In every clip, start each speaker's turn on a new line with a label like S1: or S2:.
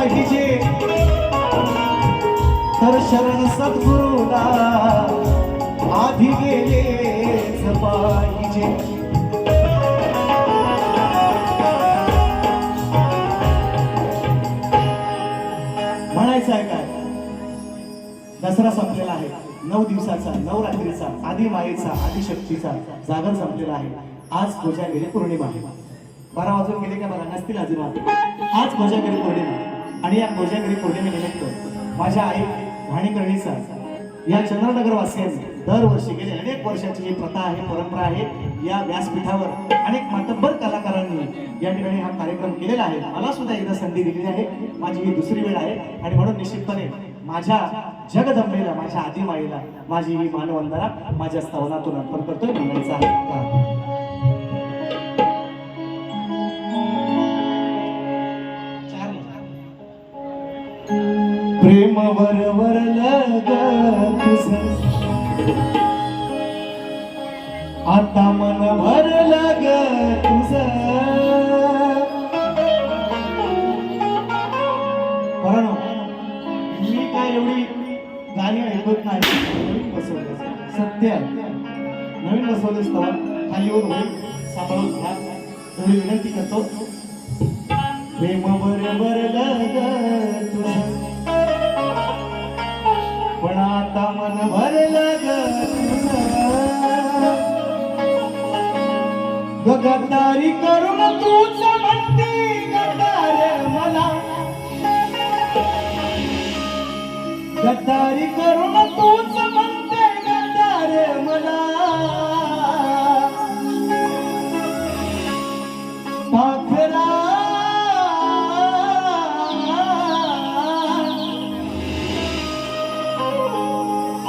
S1: पाहिजे तर शरण सद्गुरूला आधी गेलेच पाहिजे. म्हणायचं आहे काय, दसरा संपलेला आहे, 9 दिवसाचा, नवरात्रीचा, आदि मायेचा, आदिशक्तीचा जागर संपलेला आहे. आज कोजागिरी पौर्णिमा आहे. 12 वाजून गेले का बघा, नसतील अजून. आज कोजागिरी पौर्णिमा आणि या कोजागिरी पौर्णिमेनिमित्त माझ्या आई वाणीकर्णीचा या चंद्रनगर वासियांनी दरवर्षी गेले अनेक वर्षाची जी प्रथा आहे, परंपरा आहे, या व्यासपीठावर अनेक मातब्बर कलाकारांनी या ठिकाणी हा कार्यक्रम केलेला आहे. मला सुद्धा एकदा संधी दिलेली आहे. माझी ही दुसरी वेळ आहे आणि म्हणून निश्चितपणे माझ्या जगदंबेला, माझ्या आदिमाईला माझी ही मानवंदना माझ्या स्तवनातून अर्पण करतोय. म्हणायचं आहे प्रेम वरवरलं ग तुझं, आता मन भरलं ग तुझं. बरं, मी काय एवढी गाणी ऐकत नाही, नवीन बसवलं सत्य, नवीन बसवलं स्तवन खाली येऊन होईल, सांभाळून घ्या एवढी विनंती करतो. प्रेम वरवरलं ग तुझं, पण आता मन भरलं ग तुझं. गद्दारी करून तूच म्हणती गद्दार मला, गद्दारी करून तूच म्हणते गद्दार मला. पाखरा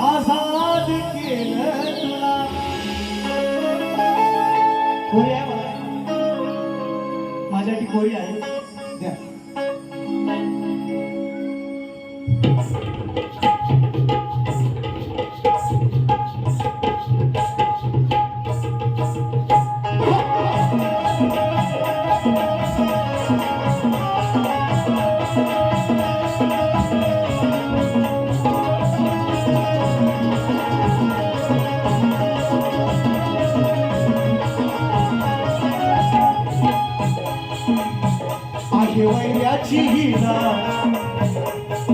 S1: आजाद केलं तुला. कोरी आहे माझ्यासाठी, कोरी आहे द्या. वैऱ्याची हिरा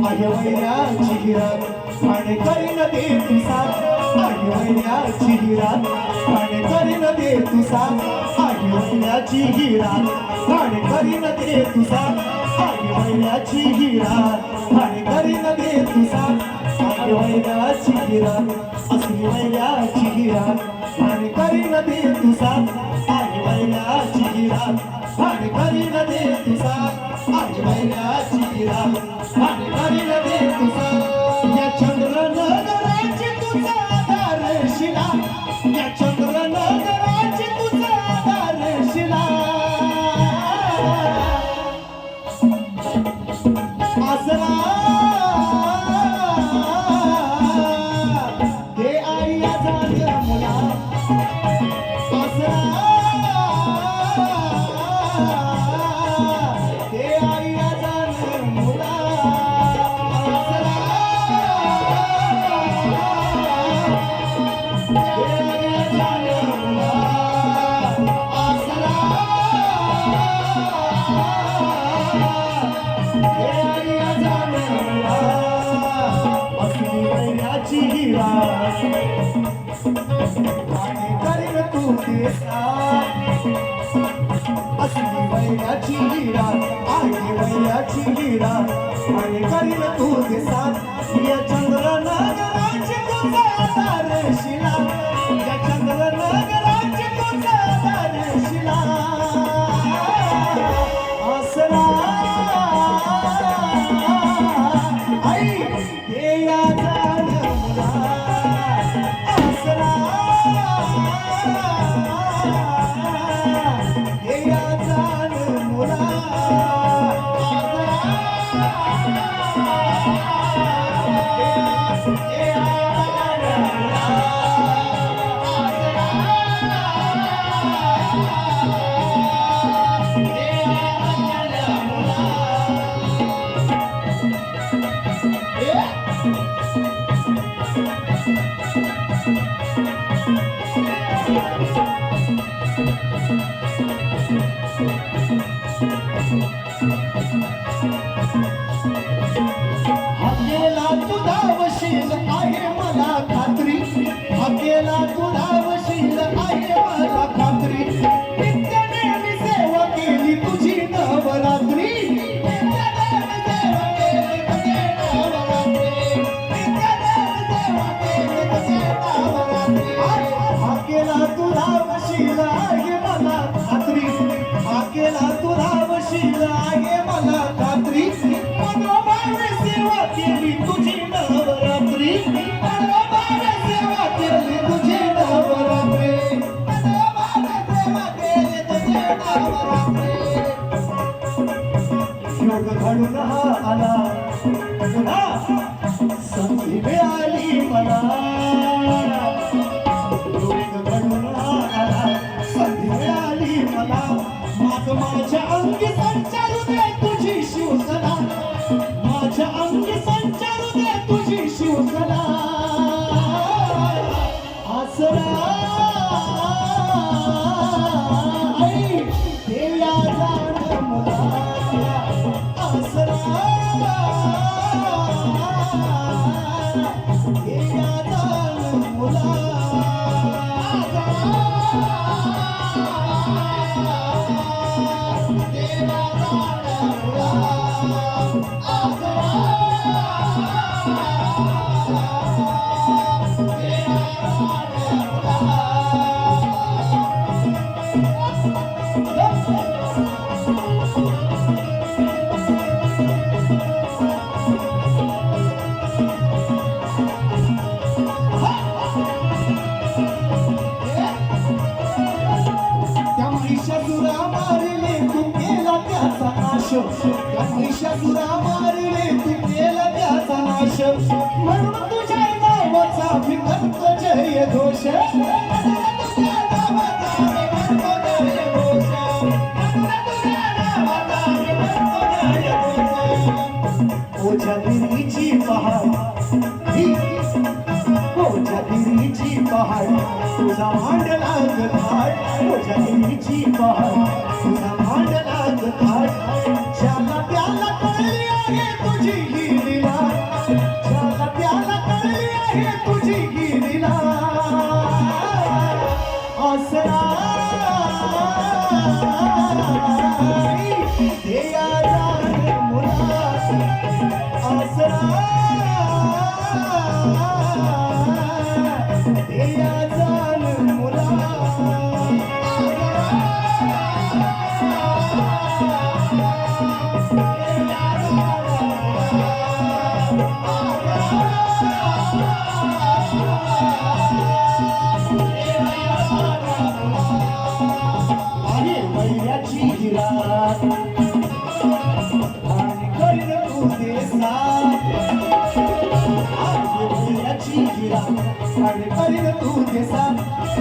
S1: आहे, वैऱ्याची हिरा आणि करीन दे तुसा. आहे वैऱ्याची हिरा आणि करीन दे तुसा. आहे वैऱ्याची हिरा आणि करीन दे तुसा. आहे वैऱ्याची हिरा आणि करीन दे तुसा. आहे वैऱ्याची हिरा, असली वैऱ्याची हिरा आणि करीन दे तुसा. आहे वैऱ्याची हिरा आणि करीन दे तुसा. आहे वैऱ्याची हिरा आणि करीन दे तुसा. या चंद्रनगराची तुझा आधारशिला, या चंद्रनगराची तुझा आधारशिला. आसरा दे आई या जाण्या मुला. आसरा असली वैऱ्याची हिरा आहे, वैऱ्याची हिरा आणि करीन तू दिसात. या चंद्रनगराची तुझा आधारशिला, या चंद्रनगराची तुझा आधारशिला. आसरा आई हे या मुला. आसरा हाकेला तुझा वशील आहे मला खात्री, हाकेला तुझा वशील आहे मला खात्री. नित्य नेहमी सेवा केली तुझी नवरात्री, नित्य नेहमी सेवा केली तुझी नवरात्री, नित्य नेहमी सेवा केली तुझी नवरात्री. हाकेला तुझा वशील आहे मला खात्री, हाकेला तुझा वशील आहे मला खात्री. मनोभावे सेवा केली तुझी नवरात्री, मनोभावे सेवा केली तुझी नवरात्री, मनोभावे सेवा केली तुझी नवरात्री. योग घडून हा आला पुन्हा संधी मिळाली मला, योग घडून हा आला संधी मिळाली मला. माझ्या अंगी संचारू दे तुझी शिवकला, माझ्या अंगी संचारू दे तुझी शिवकला. आसरा आई देया जाण मुला, आसरा देया जाण मुला. महिषासुरा मारले तू केला त्याचा नाश, त्या महिषासुरा मारले तू केला त्याचा नाश. म्हणून तुझ्या नावाचा मी करतो जय घोष, म्हणून तुझ्या नावाचा मी करतो जय घोष, म्हणून तुझ्या नावाचा मी करतो जय घोष. ओझ्या गिरीची पहाड, ओझ्या गिरीची पहाड तुझा मांडला घाट, ओझ्या गिरीची पहाड तुझा मांडला घाट. ज्याला त्याला कळली आहे तुझी ही लीला, ज्याला त्याला कळली आहे तुझी ही लीला. आसरा देया जाण मुला, आसरा देया जाण मुला. आहे वैऱ्याची गिरात आणि करीन तू ते साथ, आहे वैऱ्याची गिरात आणि करीन तू ते साथ.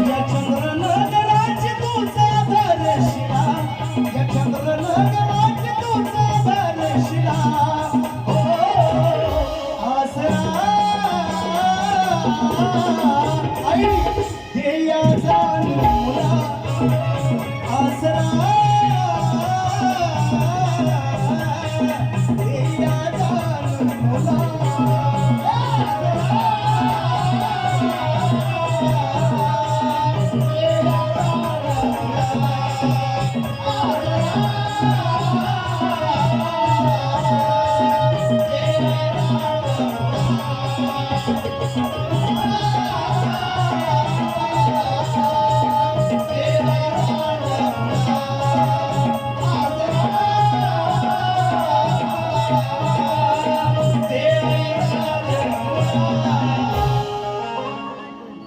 S1: या चंद्रनगराची तू साधरशिला, या चंद्रनगराची तू साधरशिला. हो आसरा आई देया जाण मुला, आसरा देया जाण मुला.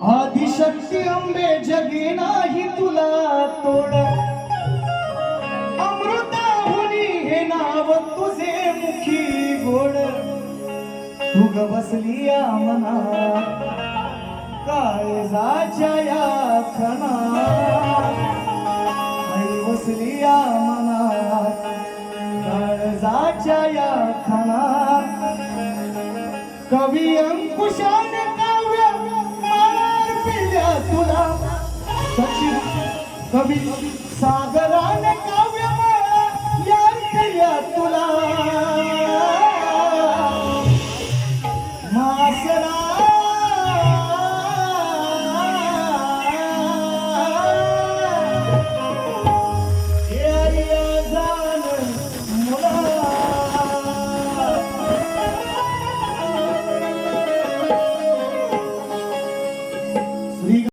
S1: आदिशक्ती अंबे जगे नाही तुला तोड, अमृताहुनी हे नाव तुझे मुखी गोड. तू ग बसली या मना काळजाच्या या खना, आई बसली या मना काळजाच्या या खना. कवी अंकुशाने काव्य मार पिल्या तुला, सचिन कवी सागर